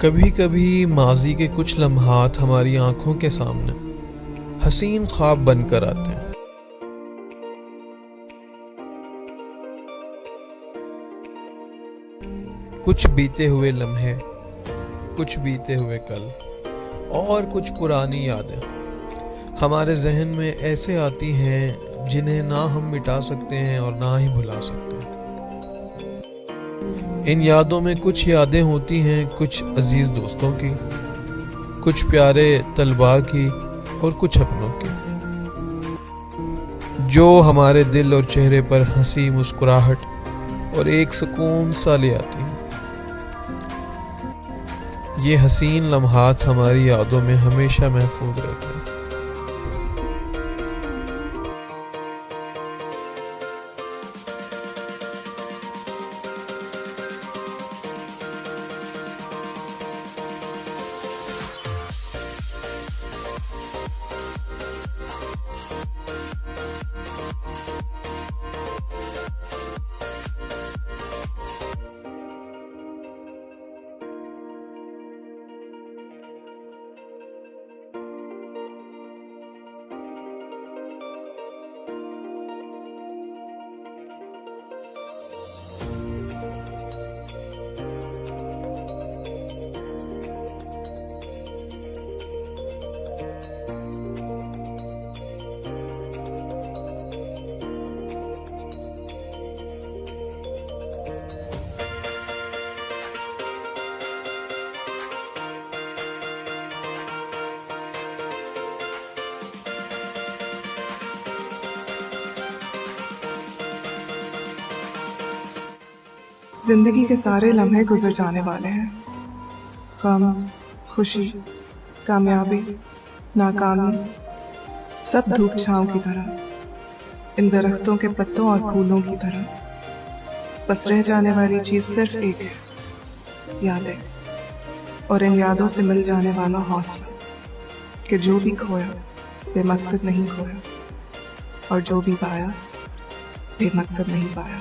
कभी कभी माजी के कुछ लम्हात हमारी आंखों के सामने हसीन ख्वाब बनकर आते हैं। कुछ बीते हुए लम्हे, कुछ बीते हुए कल और कुछ पुरानी यादें हमारे जहन में ऐसे आती हैं जिन्हें ना हम मिटा सकते हैं और ना ही भुला सकते हैं। इन यादों में कुछ यादें होती हैं कुछ अजीज दोस्तों की, कुछ प्यारे तलबा की और कुछ अपनों की, जो हमारे दिल और चेहरे पर हंसी मुस्कुराहट और एक सुकून सा ले आती हैं। ये हसीन लम्हात हमारी यादों में हमेशा महफूज रहते हैं। जिंदगी के सारे लम्हे गुजर जाने वाले हैं। गम, खुशी, कामयाबी, नाकामी, सब धूप छांव की तरह, इन दरख्तों के पत्तों और फूलों की तरह। बस रह जाने वाली चीज सिर्फ एक है, यादें, और इन यादों से मिल जाने वाला हौसला कि जो भी खोया बेमकसद नहीं खोया, और जो भी पाया बेमकसद नहीं पाया।